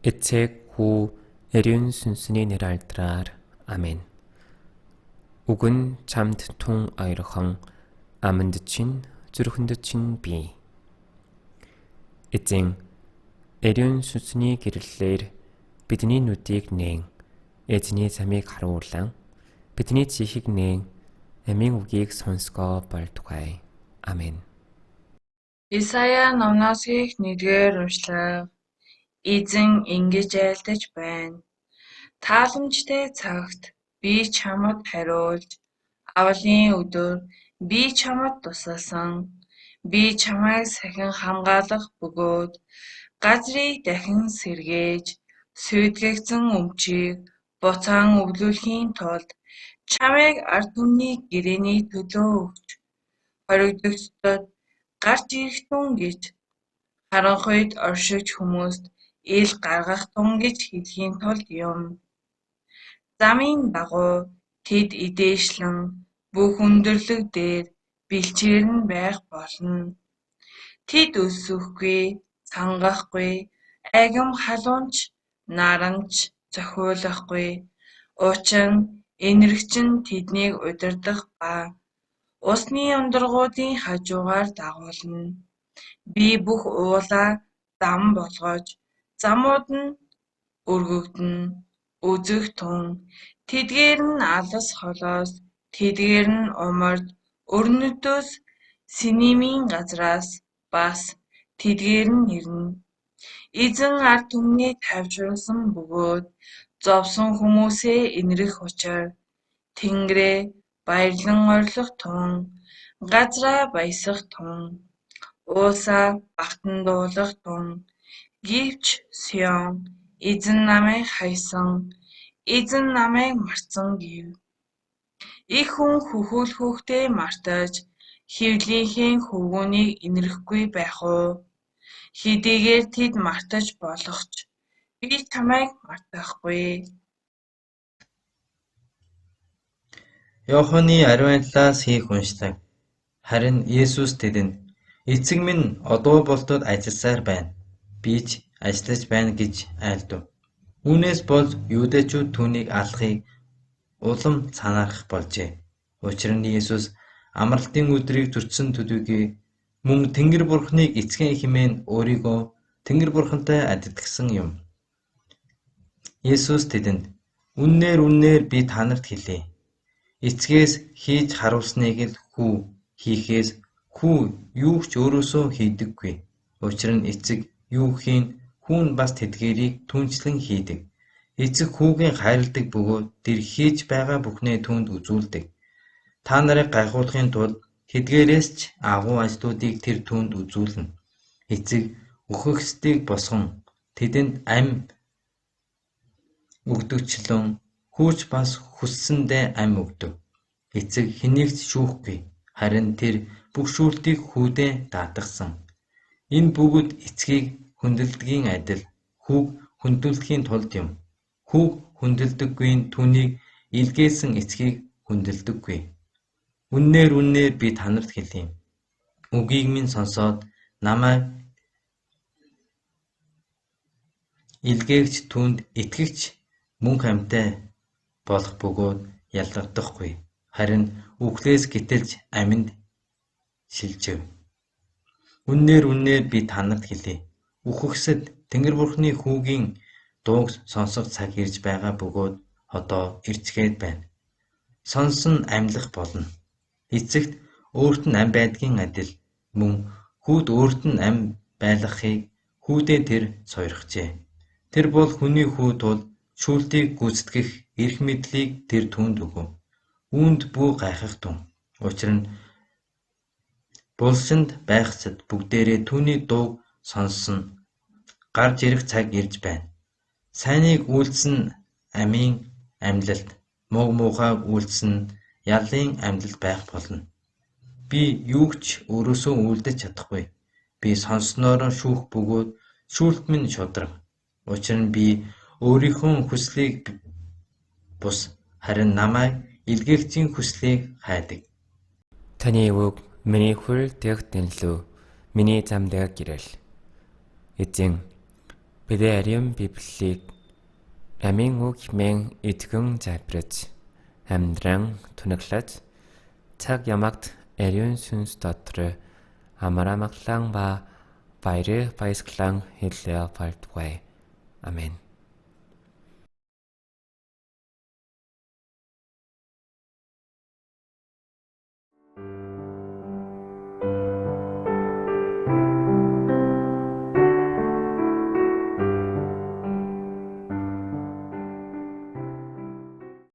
э책 후 에륜 순순히 내랄트랄 아멘. 우군 잠트통 아이러헝 아문드친 주르훈드친 비. эцэн 에륜 순순히 гэрэллээр бидний нүдийг нээн эзний замыг харуулan бидний чихийг нээн амийн үгийг сонсгоо болтугай. 아멘. Исая номноос их 1-р уншлага. Эзэн ингэж айлдаж байна. Тааламжтай цагт би чамд хариулж, авалын өдөр би чамд тусалсан. Би чамайг сахин хамгаалах бөгөөд газрыг дахин сэргээж, сүйтгэгдсэн өмчийг буцаан өвлүүлэхийн тулд чамайг ард түмний гэрээний төлөө өгч, хоригдогчдод гарч ирэх тун гэж харанхуйд оршиж хүмүүст ил гаргах тун гэж хэлэхийн тулд юм. Замын дагуу тэд эдээшлэн бүх өндөрлөг дээр бэлчээр нь байх болно. Тэд өсөхгүй, цангахгүй, агим халуунч, наранч зохиулахгүй. Учир нь энэргч нь тэднийг удирдах ба усны ундрагуудын хажуугаар дагуулна. Би бүх уулаа зам болгож, замууд нь өргөгдөнө. Үзэх тун, тэдгээр нь алс холоос, тэдгээр нь умард өрнөдөөс, Синемийн газраас бас тэдгээр нь ирнэ. Эзэн ард түмний тайвшруулсан бөгөөд зовсон хүмүүсээ инрэх учир Тэнгэрээ баярлан орилох тун, газраа баясах тун, уусаа багтан дуулах тун. Гэвч Сион эзэн намайг хайсан, эзэн намайг мартсан гэв. Их хүн хөхөөлөхөөхдөө мартаж, хэвлийнхээ хөвгүүнийг инэрэхгүй байх уу? Хэдийгээр тэд мартаж болох ч би чамайг мартахгүй. Иоханны ариун хийх уншлага. Харин Есүс тэдэнд "Эцэг минь одоо болтод ажилласаар байна. Би ч ажиллаж байна" гэж айлдав. Үүнээс болж юудэчүүд түүнийг алахыг улам санаарах болжээ. Учир нь Есүс амралтын өдрийг зөрчсөн төдийгүй мөн Тэнгэр бурхныг эцгэн хэмээн өөрийгөө Тэнгэр бурхантай адидгсан юм. Есүс тэдэнд үннээр би танарт хэлье. Эцгээс хийж харуулсныг л хүү хийхээс хүү юу ч өөрөөсөө хийдэггүй. Учир нь эцэг юу хийн хүү нь бас тэдгээрийг түүнчлэн хийдэг. Эцэг хүүгийн хайрладаг бөгөөд тэр хийж байгаа бүхнээ түүнд үзүүлдэг. Та нарыг гайхуулахын тулд хэдгээрээс ч агуу ажлуудыг тэр түүнд үзүүлнэ. Эцэг үхэгсдийг босгон тэдэнд ам өгдөгчлөн хүүч бас хүссэндээ ам өгдөг. Эцэг хэнийг ч шүүхгүй. Харин тэр бүх шүүлтийг хүүдээ даатгасан. Энэ бүгд эцгийг хүндэлдгийн адил хүүг хүндүүлэхийн тулд юм. Хүүг хүндэлдэггүй нь түүнийг илгээсэн эцгийг хүндэлдэггүй. Үннээр би танарт хэлье. Үгийг минь сонсоод намайг илгээгч түүнд итгэгч мөнх амьтаа болох бөгөөд ялгагдахгүй. Харин үхлээс гитэлж аминд шилжив. Үннээр би танарт хэлье. Үхэгсэд Тэнгэр бурхны хүүгийн дууг сонсох цаг ирж байгаа бөгөөд одоо ирчгээд байна. Сонсон амьлах болно. Эцэгт өөрт нь ам байдгийн адил мөн хүүд өөрт нь ам байлгахыг хүүдээ тэр сойрхжээ. Тэр бол хүний хүү тул шүүлтийг гүйцэтгэх эрх мэдлийг тэр түүнд өгөв. Үүнд бүү гайхах тун. Учир нь булшинд байхчид бүгдээрээ түүний дууг сонссон гарч ирэх цаг ирж байна. Сайныг үйлдсэн амийн амьлалт, муухайг үйлдсэн яллын амьлалт байх болно. Би юу ч өөрөөсөө үйлдэж чадахгүй. Би сонссноор шүүх бөгөөд шүүлт минь шударга. Учир нь би өөрийнхөө хүслийг бус харин намайг илгээгчийн хүслийг хайдаг. Таны үг миний хүрэл дэх тэнлүү, миний зам дэх гэрэл. эцэг Бидний ариун Библийг амийн үг хэмээн итгэн залбирч амьдран түнэглэж цаг ямагт ариун сүнс дотор амарамаглан ба баярыг баясгалан хэлээ болтугай. Амен.